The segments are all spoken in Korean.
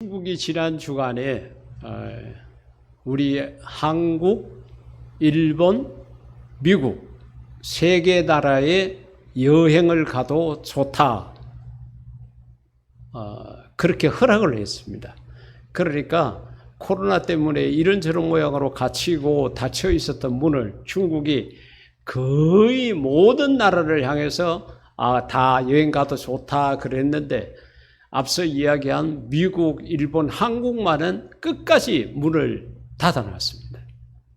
중국이 지난 주간에 우리 한국, 일본, 미국 세 개 나라에 여행을 가도 좋다. 그렇게 허락을 했습니다. 그러니까 코로나 때문에 이런저런 모양으로 갇히고 닫혀 있었던 문을 중국이 거의 모든 나라를 향해서 다 여행 가도 좋다 그랬는데, 앞서 이야기한 미국, 일본, 한국만은 끝까지 문을 닫아놨습니다.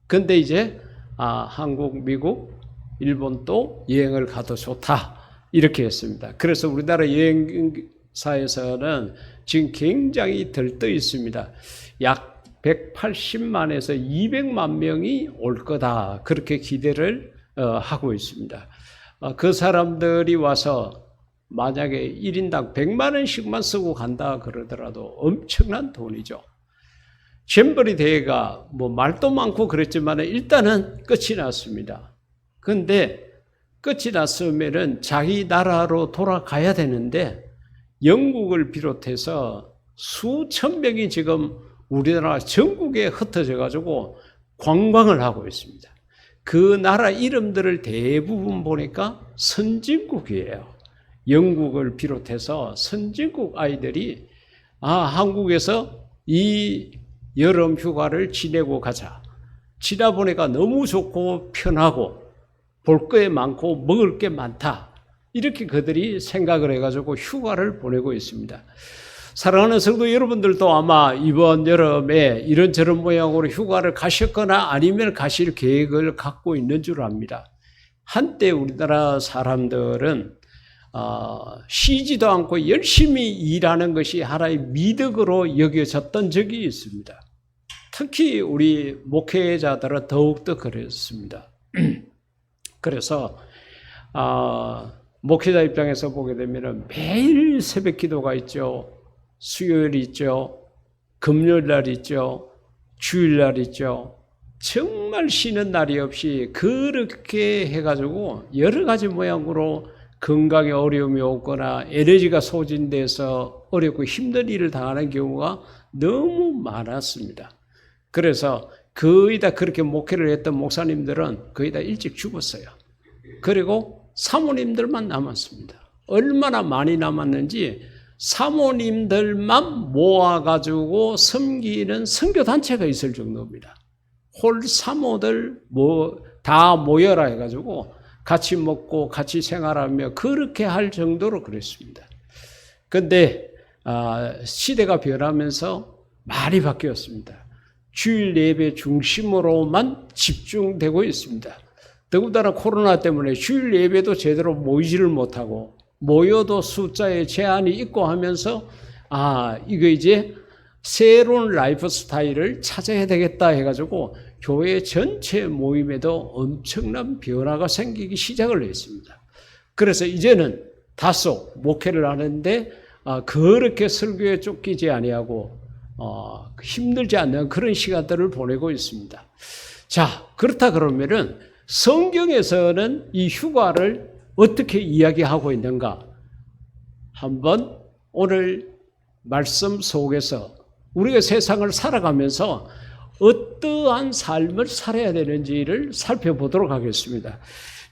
근데 이제 한국, 미국, 일본도 여행을 가도 좋다 이렇게 했습니다. 그래서 우리나라 여행사에서는 지금 굉장히 들떠 있습니다. 약 180만에서 200만 명이 올 거다 그렇게 기대를 하고 있습니다. 그 사람들이 와서 만약에 1인당 100만 원씩만 쓰고 간다 그러더라도 엄청난 돈이죠. 잼버리 대회가 말도 많고 그랬지만 일단은 끝이 났습니다. 근데 끝이 났으면은 자기 나라로 돌아가야 되는데, 영국을 비롯해서 수천 명이 지금 우리나라 전국에 흩어져 가지고 관광을 하고 있습니다. 그 나라 이름들을 대부분 보니까 선진국이에요. 영국을 비롯해서 선진국 아이들이 한국에서 이 여름 휴가를 지내고 가자. 지나 보니까 너무 좋고 편하고 볼 게 많고 먹을 게 많다. 이렇게 그들이 생각을 해가지고 휴가를 보내고 있습니다. 사랑하는 성도 여러분들도 아마 이번 여름에 이런저런 모양으로 휴가를 가셨거나 아니면 가실 계획을 갖고 있는 줄 압니다. 한때 우리나라 사람들은 쉬지도 않고 열심히 일하는 것이 하나의 미덕으로 여겨졌던 적이 있습니다. 특히 우리 목회자들은 더욱더 그랬습니다. 그래서 목회자 입장에서 보게 되면 매일 새벽 기도가 있죠. 수요일 있죠. 금요일날 있죠. 주일날 있죠. 정말 쉬는 날이 없이 그렇게 해가지고 여러 가지 모양으로 건강에 어려움이 오거나 에너지가 소진돼서 어렵고 힘든 일을 당하는 경우가 너무 많았습니다. 그래서 거의 다 그렇게 목회를 했던 목사님들은 거의 다 일찍 죽었어요. 그리고 사모님들만 남았습니다. 얼마나 많이 남았는지 사모님들만 모아가지고 섬기는 선교단체가 있을 정도입니다. 홀 사모들 다 모여라 해가지고 같이 먹고 같이 생활하며 그렇게 할 정도로 그랬습니다. 그런데 시대가 변하면서 많이 바뀌었습니다. 주일 예배 중심으로만 집중되고 있습니다. 더군다나 코로나 때문에 주일 예배도 제대로 모이지를 못하고 모여도 숫자에 제한이 있고 하면서 이거 이제 새로운 라이프 스타일을 찾아야 되겠다 해가지고 교회 전체 모임에도 엄청난 변화가 생기기 시작을 했습니다. 그래서 이제는 다소 목회를 하는데 그렇게 설교에 쫓기지 아니하고 힘들지 않는 그런 시간들을 보내고 있습니다. 자, 그렇다 그러면은 성경에서는 이 휴가를 어떻게 이야기하고 있는가? 한번 오늘 말씀 속에서 우리가 세상을 살아가면서 어떠한 삶을 살아야 되는지를 살펴보도록 하겠습니다.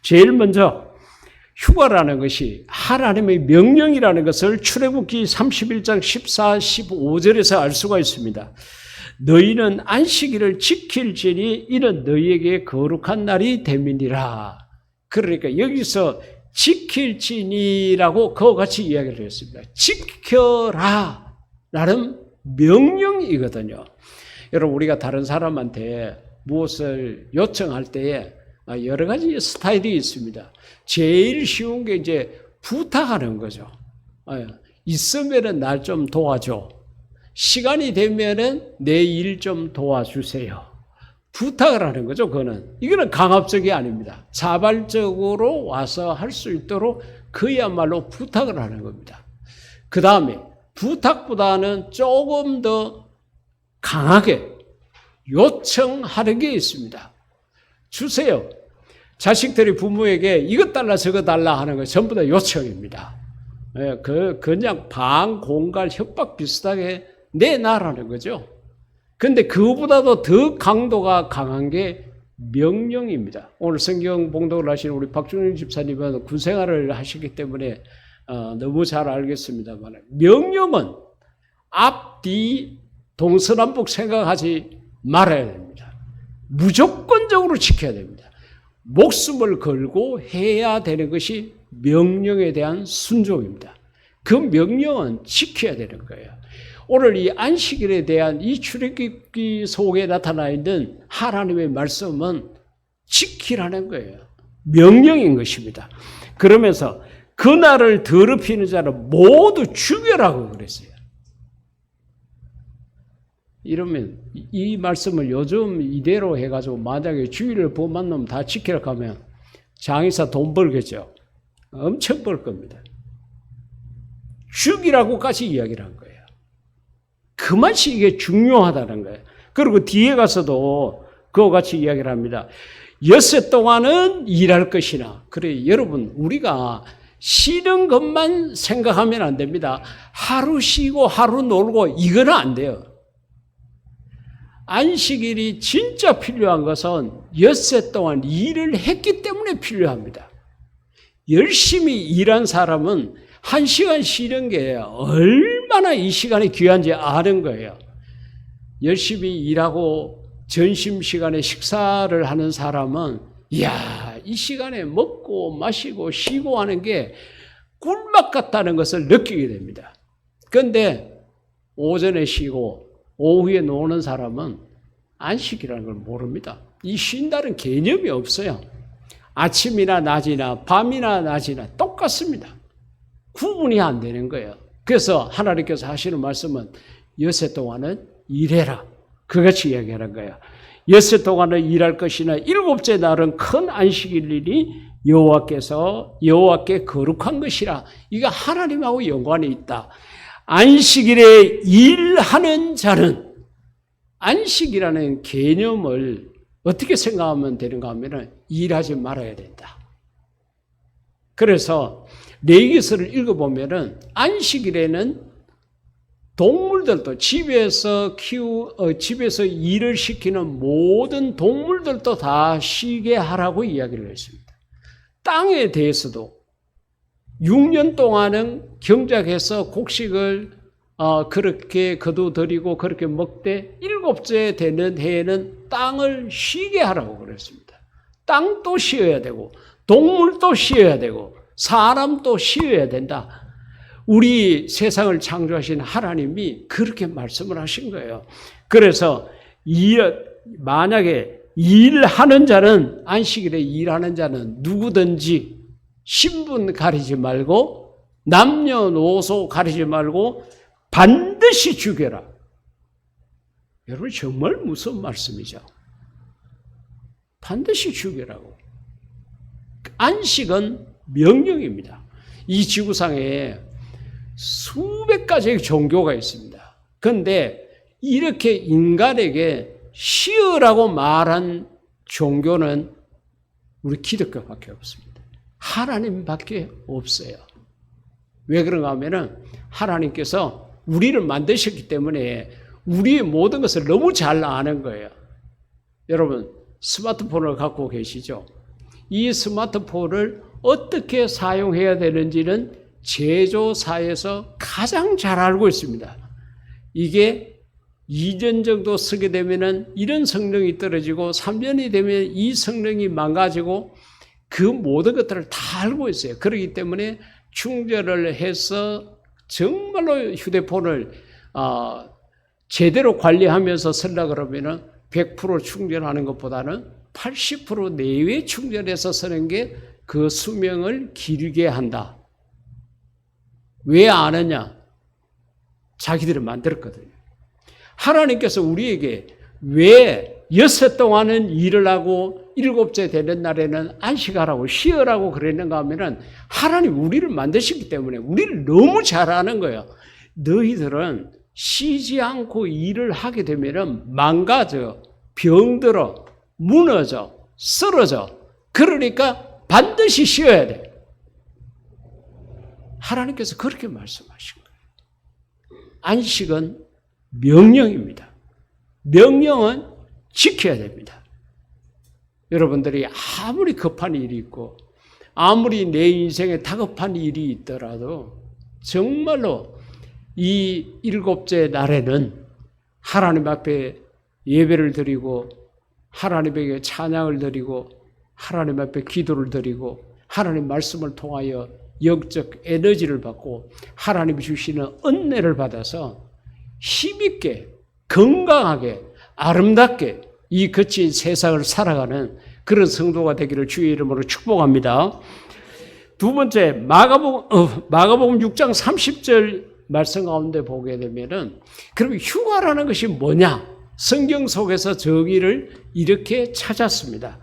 제일 먼저 휴가라는 것이 하나님의 명령이라는 것을 출애굽기 31장 14, 15절에서 알 수가 있습니다. 너희는 안식일을 지킬지니 이는 너희에게 거룩한 날이 됨이니라. 그러니까 여기서 지킬지니라고 그와 같이 이야기를 했습니다. 지켜라 라는 명령이거든요. 여러분, 우리가 다른 사람한테 무엇을 요청할 때에 여러 가지 스타일이 있습니다. 제일 쉬운 게 이제 부탁하는 거죠. 있으면은 날 좀 도와줘. 시간이 되면은 내 일 좀 도와주세요. 부탁을 하는 거죠, 그거는. 이거는 강압적이 아닙니다. 자발적으로 와서 할 수 있도록 그야말로 부탁을 하는 겁니다. 그 다음에 부탁보다는 조금 더 강하게 요청하는 게 있습니다. 주세요. 자식들이 부모에게 이것 달라 저것 달라 하는 거 전부 다 요청입니다. 그냥 방공갈 협박 비슷하게 내놔라는 거죠. 근데 그보다도 더 강도가 강한 게 명령입니다. 오늘 성경 봉독을 하시는 우리 박준영 집사님은 군 생활을 하시기 때문에 너무 잘 알겠습니다만, 명령은 앞뒤 동서남북 생각하지 말아야 됩니다. 무조건적으로 지켜야 됩니다. 목숨을 걸고 해야 되는 것이 명령에 대한 순종입니다. 그 명령은 지켜야 되는 거예요. 오늘 이 안식일에 대한 이 출애굽기 속에 나타나 있는 하나님의 말씀은 지키라는 거예요. 명령인 것입니다. 그러면서 그날을 더럽히는 자는 모두 죽여라고 그랬어요. 이러면 이 말씀을 요즘 이대로 해가지고 만약에 주일을 범한 놈 다 지키라고 하면 장의사 돈 벌겠죠. 엄청 벌 겁니다. 죽이라고까지 이야기를 한 거예요. 그만치 이게 중요하다는 거예요. 그리고 뒤에 가서도 그와 같이 이야기를 합니다. 엿새 동안은 일할 것이나. 그래, 여러분, 우리가 쉬는 것만 생각하면 안 됩니다. 하루 쉬고 하루 놀고 이거는 안 돼요. 안식일이 진짜 필요한 것은 엿새 동안 일을 했기 때문에 필요합니다. 열심히 일한 사람은 1시간 쉬는 게 얼마나 이 시간이 귀한지 아는 거예요. 열심히 일하고 점심시간에 식사를 하는 사람은 이야, 이 시간에 먹고 마시고 쉬고 하는 게 꿀맛 같다는 것을 느끼게 됩니다. 그런데 오전에 쉬고 오후에 노는 사람은 안식이라는 걸 모릅니다. 이 쉰다는 개념이 없어요. 아침이나 낮이나 밤이나 낮이나 똑같습니다. 구분이 안 되는 거예요. 그래서 하나님께서 하시는 말씀은 엿새 동안은 일해라. 그같이 이야기하는 거예요. 엿새 동안은 일할 것이나 일곱째 날은 큰 안식일이니 여호와께 거룩한 것이라. 이거 하나님하고 연관이 있다. 안식일에 일하는 자는 안식이라는 개념을 어떻게 생각하면 되는가 하면 일하지 말아야 된다. 그래서 레위기서를 읽어보면 안식일에는 동물들도 집에서 일을 시키는 모든 동물들도 다 쉬게 하라고 이야기를 했습니다. 땅에 대해서도 6년 동안은 경작해서 곡식을 그렇게 거두드리고 그렇게 먹되 7째 되는 해에는 땅을 쉬게 하라고 그랬습니다. 땅도 쉬어야 되고 동물도 쉬어야 되고 사람도 쉬어야 된다. 우리 세상을 창조하신 하나님이 그렇게 말씀을 하신 거예요. 그래서 만약에 일하는 자는 안식일에 일하는 자는 누구든지 신분 가리지 말고 남녀노소 가리지 말고 반드시 죽여라. 여러분 정말 무서운 말씀이죠. 반드시 죽여라고. 안식은 명령입니다. 이 지구상에 수백 가지의 종교가 있습니다. 그런데 이렇게 인간에게 쉬으라고 말한 종교는 우리 기독교밖에 없습니다. 하나님밖에 없어요. 왜 그런가 하면은 하나님께서 우리를 만드셨기 때문에 우리의 모든 것을 너무 잘 아는 거예요. 여러분 스마트폰을 갖고 계시죠? 이 스마트폰을 어떻게 사용해야 되는지는 제조사에서 가장 잘 알고 있습니다. 이게 2년 정도 쓰게 되면은 이런 성능이 떨어지고 3년이 되면 이 성능이 망가지고 그 모든 것들을 다 알고 있어요. 그렇기 때문에 충전을 해서 정말로 휴대폰을 제대로 관리하면서 쓰려고 그러면은 100% 충전하는 것보다는 80% 내외 충전해서 쓰는 게 그 수명을 길게 한다. 왜 아느냐? 자기들이 만들었거든요. 하나님께서 우리에게 왜 엿새 동안은 일을 하고 7째 되는 날에는 안식하라고 쉬어라고 그랬는가 하면은 하나님 우리를 만드셨기 때문에 우리를 너무 잘 아는 거예요. 너희들은 쉬지 않고 일을 하게 되면은 망가져, 병들어, 무너져, 쓰러져. 그러니까 반드시 쉬어야 돼. 하나님께서 그렇게 말씀하신 거예요. 안식은 명령입니다. 명령은 지켜야 됩니다. 여러분들이 아무리 급한 일이 있고 아무리 내 인생에 다급한 일이 있더라도 정말로 이 일곱째 날에는 하나님 앞에 예배를 드리고 하나님에게 찬양을 드리고 하나님 앞에 기도를 드리고 하나님 말씀을 통하여 영적 에너지를 받고 하나님이 주시는 은혜를 받아서 힘있게 건강하게 아름답게 이 거친 세상을 살아가는 그런 성도가 되기를 주의 이름으로 축복합니다. 두 번째 마가복음 6장 30절 말씀 가운데 보게 되면은 그럼 휴가라는 것이 뭐냐? 성경 속에서 정의를 이렇게 찾았습니다.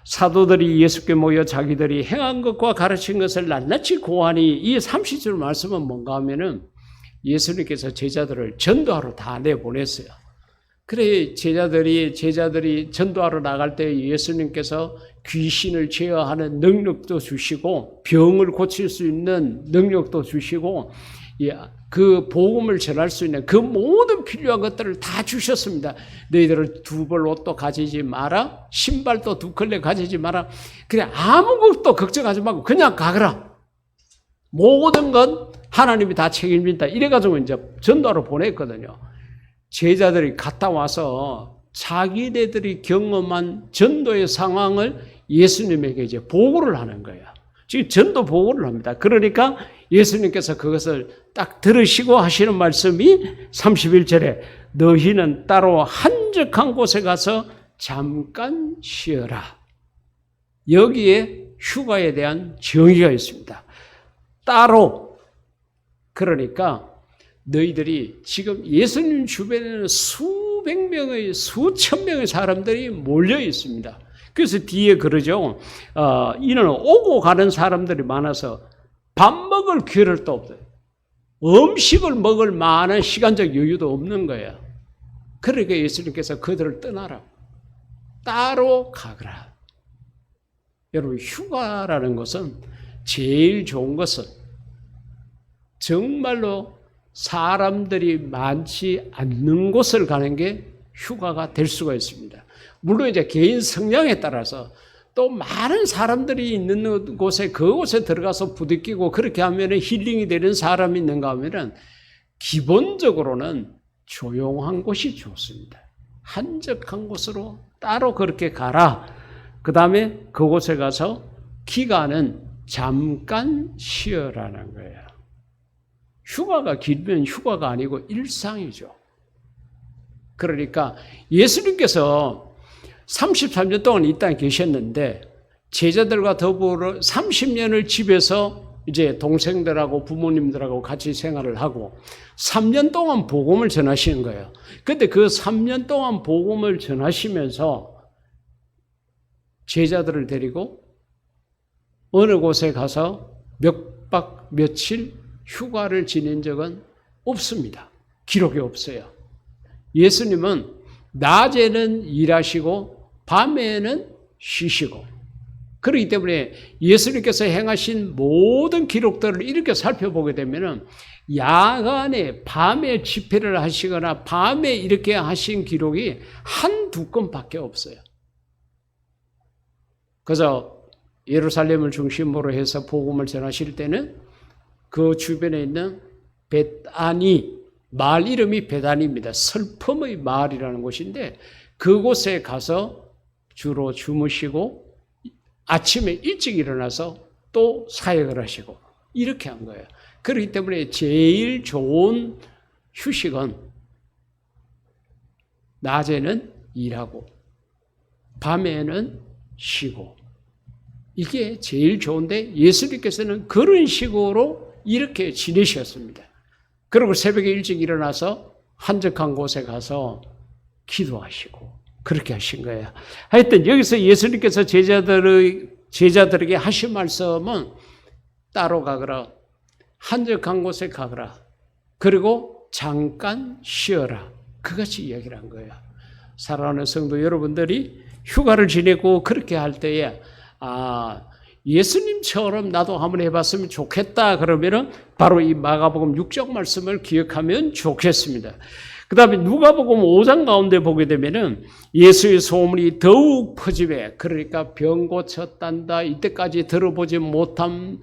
사도들이 예수께 모여 자기들이 행한 것과 가르친 것을 낱낱이 고하니 이 30절 말씀은 뭔가 하면은 예수님께서 제자들을 전도하러 다 내보냈어요. 그래 제자들이 전도하러 나갈 때 예수님께서 귀신을 제어하는 능력도 주시고 병을 고칠 수 있는 능력도 주시고 그 복음을 전할 수 있는 그 모든 필요한 것들을 다 주셨습니다. 너희들은 두 벌 옷도 가지지 마라. 신발도 두 켤레 가지지 마라. 그래 아무것도 걱정하지 말고 그냥 가거라. 모든 건 하나님이 다 책임진다. 이래가지고 이제 전도하러 보냈거든요. 제자들이 갔다 와서 자기네들이 경험한 전도의 상황을 예수님에게 이제 보고를 하는 거예요. 지금 전도 보고를 합니다. 그러니까 예수님께서 그것을 딱 들으시고 하시는 말씀이 31절에 너희는 따로 한적한 곳에 가서 잠깐 쉬어라. 여기에 휴가에 대한 정의가 있습니다. 따로. 그러니까 너희들이 지금 예수님 주변에는 수백 명의 수천 명의 사람들이 몰려 있습니다. 그래서 뒤에 그러죠. 이는 오고 가는 사람들이 많아서 밥 먹을 겨를도 없어요. 음식을 먹을 만한 시간적 여유도 없는 거예요. 그러니까 예수님께서 그들을 떠나라. 따로 가거라. 여러분 휴가라는 것은 제일 좋은 것은 정말로 사람들이 많지 않는 곳을 가는 게 휴가가 될 수가 있습니다. 물론 이제 개인 성향에 따라서 또 많은 사람들이 있는 곳에 그곳에 들어가서 부딪히고 그렇게 하면 힐링이 되는 사람이 있는가 하면 기본적으로는 조용한 곳이 좋습니다. 한적한 곳으로 따로 그렇게 가라. 그 다음에 그곳에 가서 기간은 잠깐 쉬어라는 거예요. 휴가가 길면 휴가가 아니고 일상이죠. 그러니까 예수님께서 33년 동안 이 땅에 계셨는데 제자들과 더불어 30년을 집에서 이제 동생들하고 부모님들하고 같이 생활을 하고 3년 동안 복음을 전하시는 거예요. 근데 그 3년 동안 복음을 전하시면서 제자들을 데리고 어느 곳에 가서 몇 박 며칠 휴가를 지낸 적은 없습니다. 기록이 없어요. 예수님은 낮에는 일하시고 밤에는 쉬시고 그렇기 때문에 예수님께서 행하신 모든 기록들을 이렇게 살펴보게 되면 야간에 밤에 집회를 하시거나 밤에 이렇게 하신 기록이 한두 건밖에 없어요. 그래서 예루살렘을 중심으로 해서 복음을 전하실 때는 그 주변에 있는 베다니, 마을 이름이 베다니입니다. 슬픔의 마을이라는 곳인데 그곳에 가서 주로 주무시고 아침에 일찍 일어나서 또 사역을 하시고 이렇게 한 거예요. 그렇기 때문에 제일 좋은 휴식은 낮에는 일하고 밤에는 쉬고 이게 제일 좋은데 예수님께서는 그런 식으로 이렇게 지내셨습니다. 그리고 새벽에 일찍 일어나서 한적한 곳에 가서 기도하시고 그렇게 하신 거예요. 하여튼 여기서 예수님께서 제자들에게 하신 말씀은 따로 가거라. 한적한 곳에 가거라. 그리고 잠깐 쉬어라. 그것이 이야기를 한 거예요. 사랑하는 성도 여러분들이 휴가를 지내고 그렇게 할 때에 예수님처럼 나도 한번 해봤으면 좋겠다 그러면은 바로 이 마가복음 6장 말씀을 기억하면 좋겠습니다. 그 다음에 누가복음 5장 가운데 보게 되면은 예수의 소문이 더욱 퍼지매, 그러니까 병 고쳤단다, 이때까지 들어보지 못한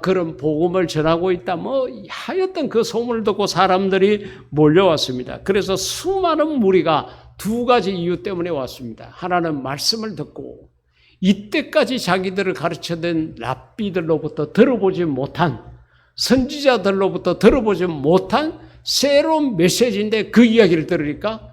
그런 복음을 전하고 있다, 뭐 하였던 그 소문을 듣고 사람들이 몰려왔습니다. 그래서 수많은 무리가 두 가지 이유 때문에 왔습니다. 하나는 말씀을 듣고 이때까지 자기들을 가르쳐낸 랍비들로부터 들어보지 못한, 선지자들로부터 들어보지 못한 새로운 메시지인데 그 이야기를 들으니까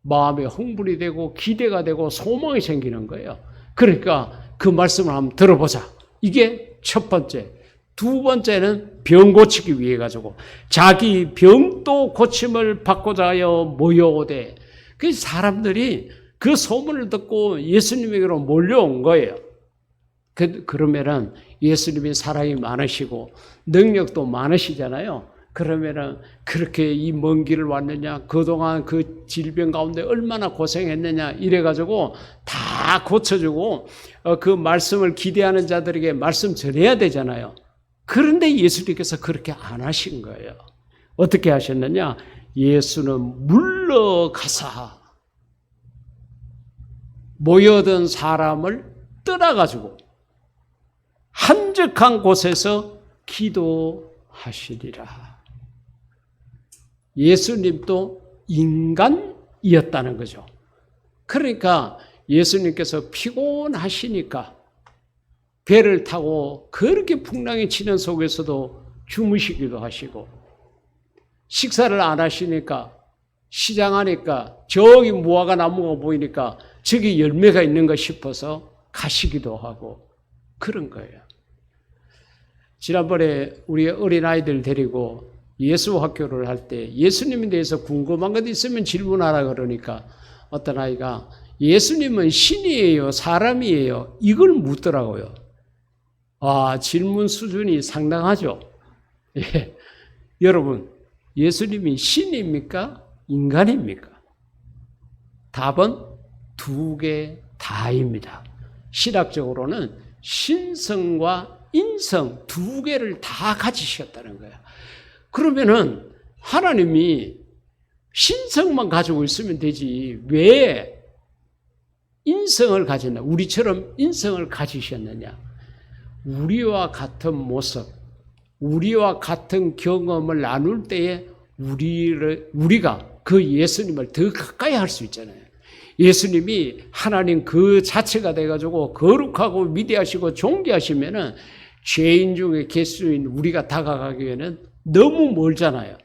마음에 흥분이 되고 기대가 되고 소망이 생기는 거예요. 그러니까 그 말씀을 한번 들어보자. 이게 첫 번째. 두 번째는 병 고치기 위해 가지고 자기 병도 고침을 받고자 하여 모여오되, 그 사람들이 그 소문을 듣고 예수님에게로 몰려온 거예요. 그러면은 예수님이 사랑이 많으시고 능력도 많으시잖아요. 그러면은 그렇게 이 먼 길을 왔느냐, 그동안 그 질병 가운데 얼마나 고생했느냐, 이래가지고 다 고쳐주고 그 말씀을 기대하는 자들에게 말씀 전해야 되잖아요. 그런데 예수님께서 그렇게 안 하신 거예요. 어떻게 하셨느냐? 예수는 물러가사 모여든 사람을 떠나가지고 한적한 곳에서 기도하시리라. 예수님도 인간이었다는 거죠. 그러니까 예수님께서 피곤하시니까 배를 타고 그렇게 풍랑이 치는 속에서도 주무시기도 하시고, 식사를 안 하시니까 시장하니까 저기 무화과 나무가 보이니까 저기 열매가 있는가 싶어서 가시기도 하고 그런 거예요. 지난번에 우리 어린아이들 데리고 예수 학교를 할 때 예수님에 대해서 궁금한 것 있으면 질문하라 그러니까 어떤 아이가 예수님은 신이에요, 사람이에요? 이걸 묻더라고요. 아, 질문 수준이 상당하죠. 예. 여러분, 예수님이 신입니까? 인간입니까? 답은 두 개 다입니다. 신학적으로는 신성과 인성 두 개를 다 가지셨다는 거예요. 그러면은 하나님이 신성만 가지고 있으면 되지 왜 인성을 가졌나? 우리처럼 인성을 가지셨느냐? 우리와 같은 모습, 우리와 같은 경험을 나눌 때에 우리가 그 예수님을 더 가까이 할 수 있잖아요. 예수님이 하나님 그 자체가 돼가지고 거룩하고 위대하시고 존귀하시면은 죄인 중에 개수인 우리가 다가가기에는 너무 멀잖아요.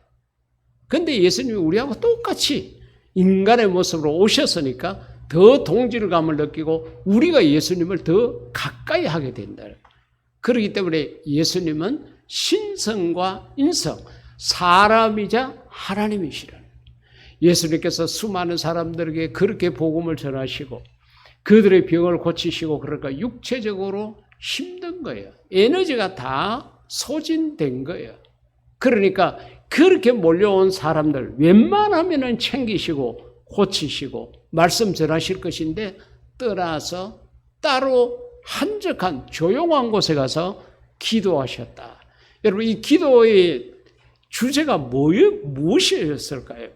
근데 예수님이 우리하고 똑같이 인간의 모습으로 오셨으니까 더 동질감을 느끼고 우리가 예수님을 더 가까이 하게 된다. 그렇기 때문에 예수님은 신성과 인성, 사람이자 하나님이시라는. 예수님께서 수많은 사람들에게 그렇게 복음을 전하시고 그들의 병을 고치시고, 그러니까 육체적으로 힘든 거예요. 에너지가 다 소진된 거예요. 그러니까 그렇게 몰려온 사람들 웬만하면은 챙기시고 고치시고 말씀 전하실 것인데 떠나서 따로 한적한 조용한 곳에 가서 기도하셨다. 여러분, 이 기도의 주제가 무엇이었을까요?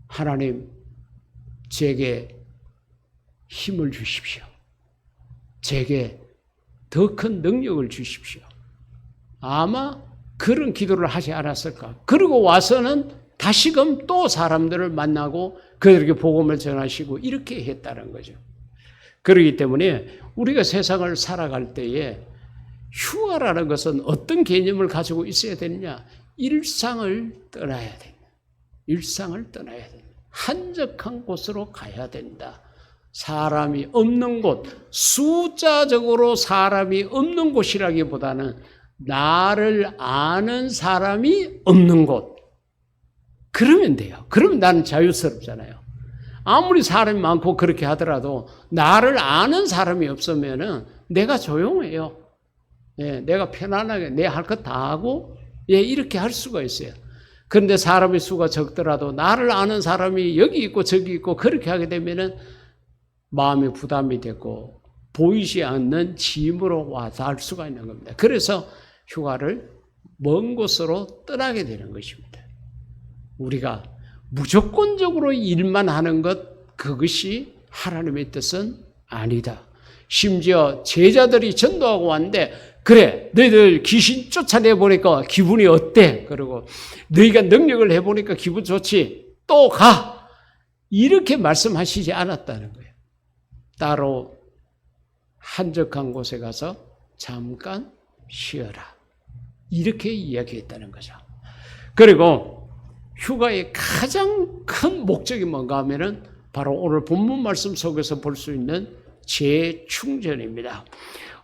하나님, 제게 힘을 주십시오. 제게 더 큰 능력을 주십시오. 아마 그런 기도를 하지 않았을까. 그리고 와서는 다시금 또 사람들을 만나고 그들에게 복음을 전하시고 이렇게 했다는 거죠. 그렇기 때문에 우리가 세상을 살아갈 때에 휴가라는 것은 어떤 개념을 가지고 있어야 되느냐? 일상을 떠나야 된다. 일상을 떠나야 된다. 한적한 곳으로 가야 된다. 사람이 없는 곳, 숫자적으로 사람이 없는 곳이라기보다는 나를 아는 사람이 없는 곳. 그러면 돼요. 그러면 나는 자유스럽잖아요. 아무리 사람이 많고 그렇게 하더라도 나를 아는 사람이 없으면은 내가 조용해요. 예, 내가 편안하게 내 할 것 다 하고 이렇게 할 수가 있어요. 그런데 사람의 수가 적더라도 나를 아는 사람이 여기 있고 저기 있고 그렇게 하게 되면은 마음이 부담이 되고 보이지 않는 짐으로 와 닿을 수가 있는 겁니다. 그래서 휴가를 먼 곳으로 떠나게 되는 것입니다. 우리가 무조건적으로 일만 하는 것, 그것이 하나님의 뜻은 아니다. 심지어 제자들이 전도하고 왔는데, 그래, 너희들 귀신 쫓아내보니까 기분이 어때? 그리고 너희가 능력을 해보니까 기분 좋지? 또 가! 이렇게 말씀하시지 않았다는 거예요. 따로 한적한 곳에 가서 잠깐 쉬어라. 이렇게 이야기했다는 거죠. 그리고 휴가의 가장 큰 목적이 뭔가 하면은 바로 오늘 본문 말씀 속에서 볼 수 있는 재충전입니다.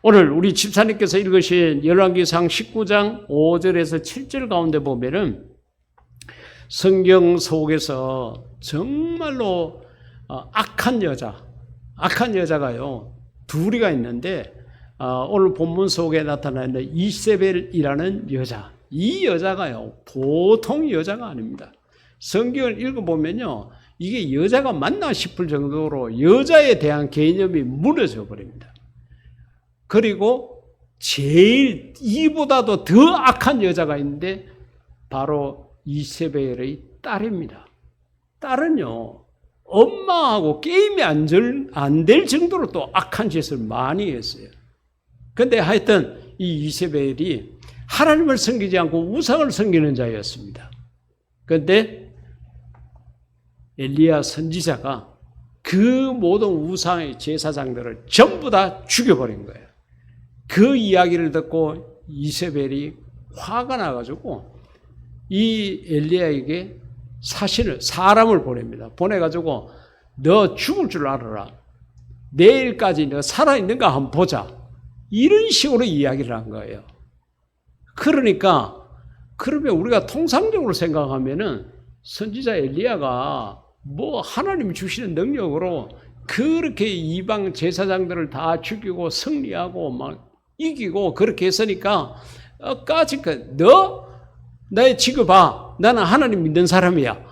오늘 우리 집사님께서 읽으신 열왕기상 19장 5절에서 7절 가운데 보면은 성경 속에서 정말로 악한 여자가요, 둘이가 있는데, 오늘 본문 속에 나타나 있는 이세벨이라는 여자, 이 여자가요 보통 여자가 아닙니다. 성경을 읽어보면요, 이게 여자가 맞나 싶을 정도로 여자에 대한 개념이 무너져 버립니다. 그리고 제일 이보다도 더 악한 여자가 있는데 바로 이세벨의 딸입니다. 딸은요, 엄마하고 게임이 안 될 정도로 또 악한 짓을 많이 했어요. 근데 하여튼 이 이세벨이 하나님을 섬기지 않고 우상을 섬기는 자였습니다. 그런데 엘리야 선지자가 그 모든 우상의 제사장들을 전부 다 죽여버린 거예요. 그 이야기를 듣고 이세벨이 화가 나가지고 이 엘리야에게 사람을 보냅니다. 보내가지고 너 죽을 줄 알아라. 내일까지 너 살아있는가 한번 보자. 이런 식으로 이야기를 한 거예요. 그러니까 그러면 우리가 통상적으로 생각하면은 선지자 엘리야가 뭐 하나님이 주시는 능력으로 그렇게 이방 제사장들을 다 죽이고 승리하고 막 이기고 그렇게 했으니까 너 나의 지금 나는 하나님 믿는 사람이야.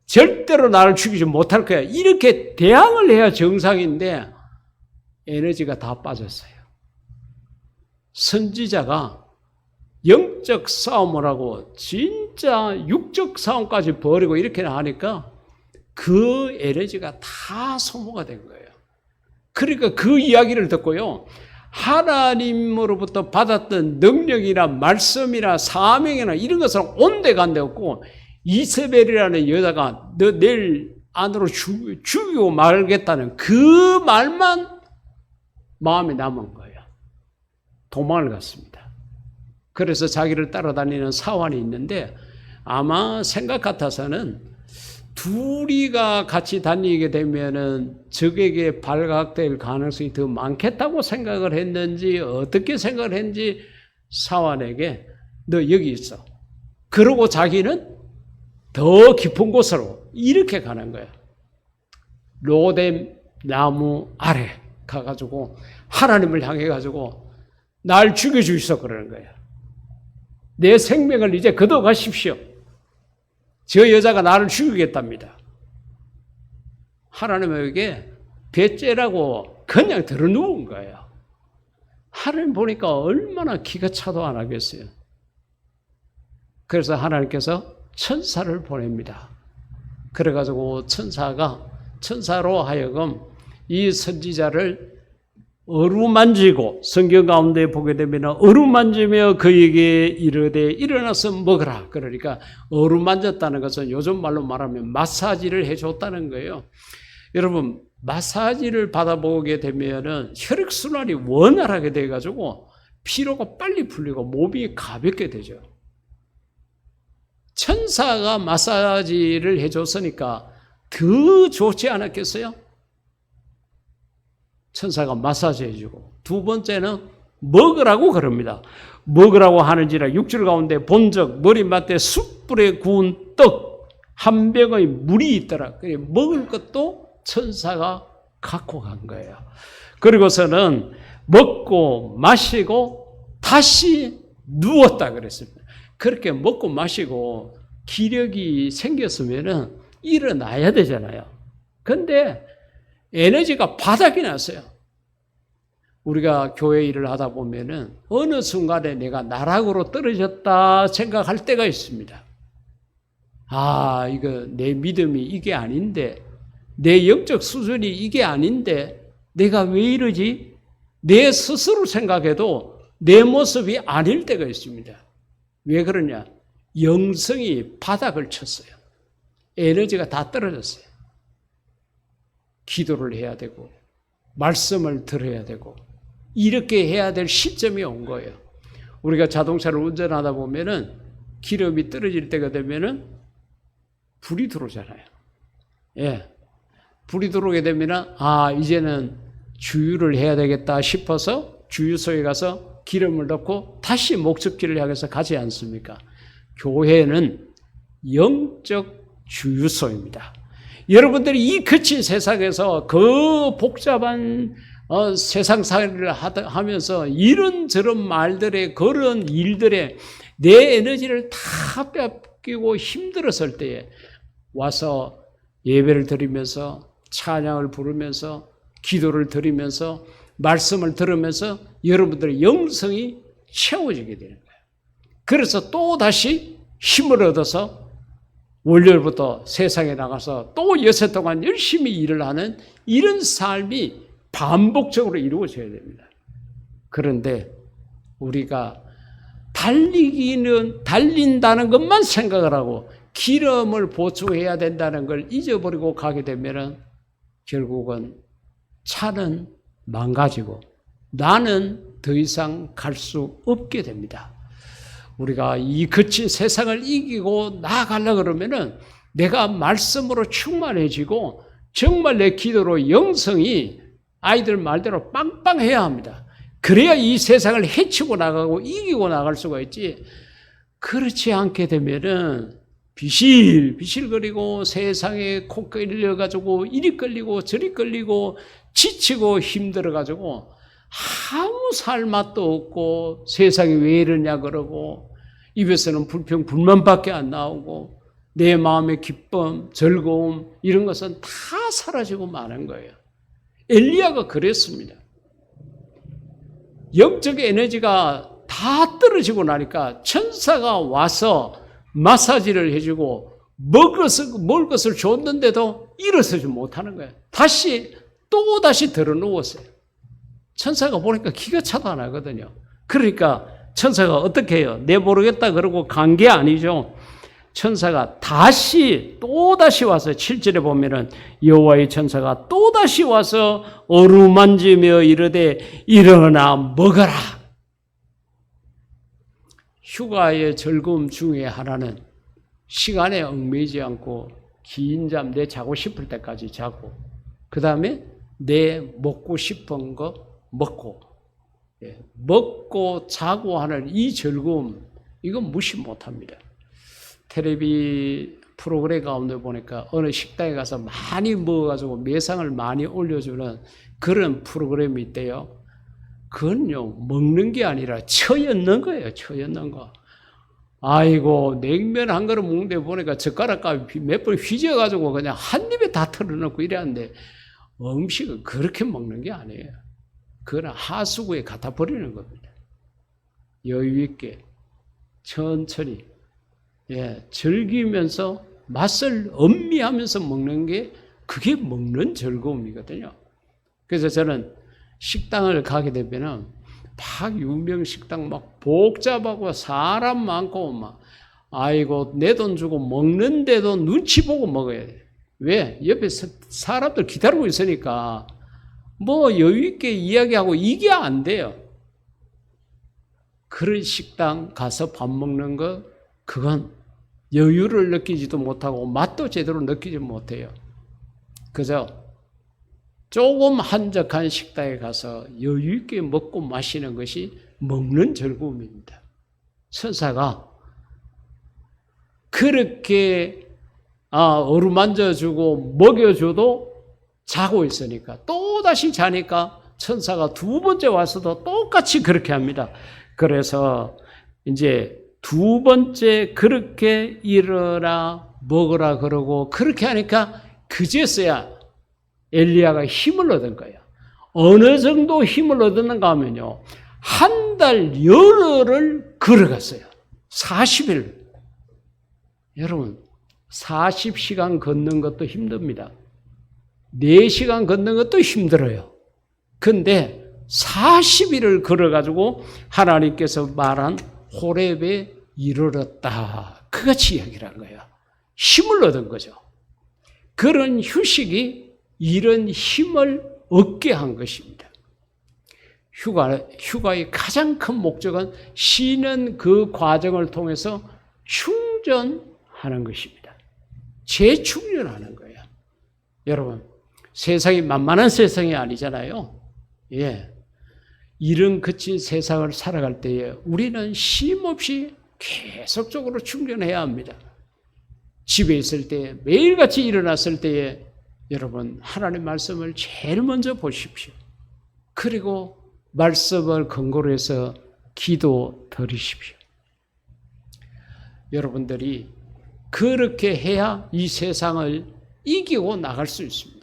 절대로 나를 죽이지 못할 거야. 이렇게 대항을 해야 정상인데 에너지가 다 빠졌어요. 선지자가 영적 싸움을 하고 진짜 육적 싸움까지 벌이고 이렇게 하니까 그 에너지가 다 소모가 된 거예요. 그러니까 그 이야기를 듣고요, 하나님으로부터 받았던 능력이나 말씀이나 사명이나 이런 것은 온데간데 없고 이세벨이라는 여자가 너 내일 안으로 죽이고 말겠다는 그 말만 마음에 남은 거예요. 도망을 갔습니다. 그래서 자기를 따라다니는 사환이 있는데 아마 생각 같아서는 둘이가 같이 다니게 되면은 적에게 발각될 가능성이 더 많겠다고 생각을 했는지 어떻게 생각을 했는지 사환에게 너 여기 있어. 그러고 자기는 더 깊은 곳으로 이렇게 가는 거예요. 로뎀 나무 아래 가가지고 하나님을 향해 가지고 날 죽여주시오 그러는 거예요. 내 생명을 이제 거둬가십시오. 저 여자가 나를 죽이겠답니다. 하나님에게 배째라고 그냥 들어누운 거예요. 하나님 보니까 얼마나 기가 차도 안 하겠어요. 그래서 하나님께서 천사를 보냅니다. 그래가지고 천사로 하여금 이 선지자를 어루만지고, 성경 가운데 보게 되면 어루만지며 그에게 이르되 일어나서 먹으라. 그러니까 어루만졌다는 것은 요즘 말로 말하면 마사지를 해줬다는 거예요. 여러분, 마사지를 받아보게 되면은 혈액순환이 원활하게 돼가지고 피로가 빨리 풀리고 몸이 가볍게 되죠. 천사가 마사지를 해줬으니까 더 좋지 않았겠어요? 천사가 마사지 해주고, 두 번째는 먹으라고 그럽니다. 먹으라고 하는지라 6절 가운데 본적 머리맡에 숯불에 구운 떡 한 병의 물이 있더라. 먹을 것도 천사가 갖고 간 거예요. 그리고서는 먹고 마시고 다시 누웠다 그랬습니다. 그렇게 먹고 마시고 기력이 생겼으면은 일어나야 되잖아요. 근데 에너지가 바닥이 났어요. 우리가 교회 일을 하다 보면은 어느 순간에 내가 나락으로 떨어졌다 생각할 때가 있습니다. 이거 내 믿음이 이게 아닌데, 내 영적 수준이 이게 아닌데, 내가 왜 이러지? 내 스스로 생각해도 내 모습이 아닐 때가 있습니다. 왜 그러냐? 영성이 바닥을 쳤어요. 에너지가 다 떨어졌어요. 기도를 해야 되고, 말씀을 들어야 되고, 이렇게 해야 될 시점이 온 거예요. 우리가 자동차를 운전하다 보면은 기름이 떨어질 때가 되면은 불이 들어오잖아요. 예. 불이 들어오게 되면은, 이제는 주유를 해야 되겠다 싶어서 주유소에 가서 기름을 넣고 다시 목적지를 향해서 가지 않습니까? 교회는 영적 주유소입니다. 여러분들이 이 거친 세상에서 그 복잡한 세상살이를 하면서 이런저런 말들에 그런 일들에 내 에너지를 다 뺏기고 힘들었을 때에 와서 예배를 드리면서 찬양을 부르면서 기도를 드리면서 말씀을 들으면서 여러분들의 영성이 채워지게 되는 거예요. 그래서 또 다시 힘을 얻어서 월요일부터 세상에 나가서 또 여세 동안 열심히 일을 하는 이런 삶이 반복적으로 이루어져야 됩니다. 그런데 우리가 달린다는 것만 생각을 하고 기름을 보충해야 된다는 걸 잊어버리고 가게 되면은 결국은 차는 망가지고 나는 더 이상 갈 수 없게 됩니다. 우리가 이 거친 세상을 이기고 나아가려고 그러면은 내가 말씀으로 충만해지고 정말 내 기도로 영성이 아이들 말대로 빵빵해야 합니다. 그래야 이 세상을 헤치고 나가고 이기고 나갈 수가 있지. 그렇지 않게 되면은 비실비실거리고 세상에 코 끌려가지고 이리 끌리고 저리 끌리고 지치고 힘들어가지고 아무 살 맛도 없고 세상이 왜 이러냐 그러고 입에서는 불평 불만밖에 안 나오고 내 마음의 기쁨 즐거움 이런 것은 다 사라지고 마는 거예요. 엘리야가 그랬습니다. 영적 에너지가 다 떨어지고 나니까 천사가 와서 마사지를 해주고 먹을 것을 줬는데도 일어서지 못하는 거예요. 또다시 들어 누웠어요. 천사가 보니까 기가 차도 안 하거든요. 그러니까 천사가 어떻게 해요? 내 모르겠다 그러고 간 게 아니죠. 천사가 또다시 와서 7절에 보면은 여호와의 천사가 또다시 와서 어루만지며 이르되 일어나 먹어라. 휴가의 즐거움 중에 하나는 시간에 얽매이지 않고 긴 잠 내 자고 싶을 때까지 자고 그 다음에 내 먹고 싶은 거 먹고 먹고 자고 하는 이 즐거움 이건 무시 못합니다. 텔레비 프로그램 가운데 보니까 어느 식당에 가서 많이 먹어가지고 매상을 많이 올려주는 그런 프로그램이 있대요. 그건요 먹는 게 아니라 처였는 거예요. 처였는 거. 아이고 냉면 한 그릇 먹는데 보니까 젓가락값이 몇 번 휘져가지고 그냥 한 입에 다 털어놓고 이랬는데 음식은 그렇게 먹는 게 아니에요. 그건 하수구에 갖다 버리는 겁니다. 여유 있게 천천히 즐기면서 맛을 음미하면서 먹는 게 그게 먹는 즐거움이거든요. 그래서 저는 식당을 가게 되면은 막 유명 식당 막 복잡하고 사람 많고 막 아이고 내 돈 주고 먹는데도 눈치 보고 먹어야 돼. 왜? 옆에 사람들 기다리고 있으니까 뭐 여유 있게 이야기하고 이게 안 돼요. 그런 식당 가서 밥 먹는 거 그건 여유를 느끼지도 못하고 맛도 제대로 느끼지 못해요. 그래서 조금 한적한 식당에 가서 여유 있게 먹고 마시는 것이 먹는 즐거움입니다. 천사가 그렇게 어루만져주고 먹여줘도 자고 있으니까 또다시 자니까 천사가 두 번째 와서도 똑같이 그렇게 합니다. 그래서 이제 두 번째 그렇게 일어나 먹으라 그러고 그렇게 하니까 그제서야 엘리야가 힘을 얻은 거예요. 어느 정도 힘을 얻었는가 하면요. 한 달 열흘을 걸어갔어요. 40일. 여러분 40시간 걷는 것도 힘듭니다. 4시간 걷는 것도 힘들어요. 근데 40일을 걸어가지고 하나님께서 말한 호렙에 이르렀다. 그같이 이야기를 한 거예요. 힘을 얻은 거죠. 그런 휴식이 이런 힘을 얻게 한 것입니다. 휴가의 가장 큰 목적은 쉬는 그 과정을 통해서 충전하는 것입니다. 재충전하는 거예요. 여러분, 세상이 만만한 세상이 아니잖아요. 예. 이런 거친 세상을 살아갈 때에 우리는 쉼없이 계속적으로 충전해야 합니다. 집에 있을 때, 매일같이 일어났을 때에 여러분, 하나님 말씀을 제일 먼저 보십시오. 그리고 말씀을 근거로 해서 기도 드리십시오. 여러분들이 그렇게 해야 이 세상을 이기고 나갈 수 있습니다.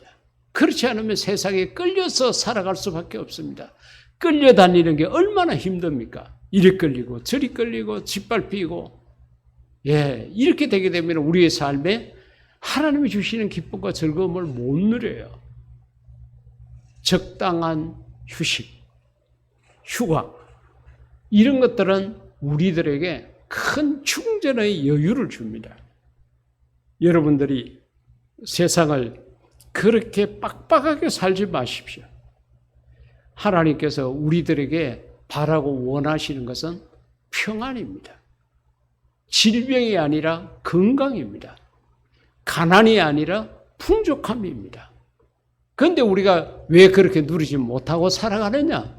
그렇지 않으면 세상에 끌려서 살아갈 수밖에 없습니다. 끌려다니는 게 얼마나 힘듭니까? 이리 끌리고 저리 끌리고 짓밟히고, 예, 이렇게 되게 되면 우리의 삶에 하나님이 주시는 기쁨과 즐거움을 못 누려요. 적당한 휴식, 휴가, 이런 것들은 우리들에게 큰 충전의 여유를 줍니다. 여러분들이 세상을 그렇게 빡빡하게 살지 마십시오. 하나님께서 우리들에게 바라고 원하시는 것은 평안입니다. 질병이 아니라 건강입니다. 가난이 아니라 풍족함입니다. 그런데 우리가 왜 그렇게 누리지 못하고 살아가느냐?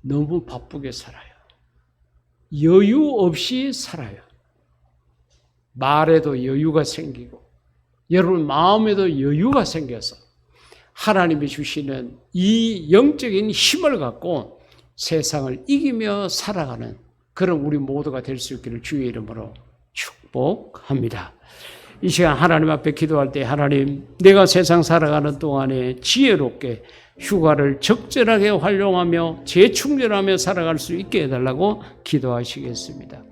너무 바쁘게 살아요. 여유 없이 살아요. 말에도 여유가 생기고 여러분 마음에도 여유가 생겨서 하나님이 주시는 이 영적인 힘을 갖고 세상을 이기며 살아가는 그런 우리 모두가 될 수 있기를 주의 이름으로 축복합니다. 이 시간 하나님 앞에 기도할 때 하나님, 내가 세상 살아가는 동안에 지혜롭게 휴가를 적절하게 활용하며 재충전하며 살아갈 수 있게 해달라고 기도하시겠습니다.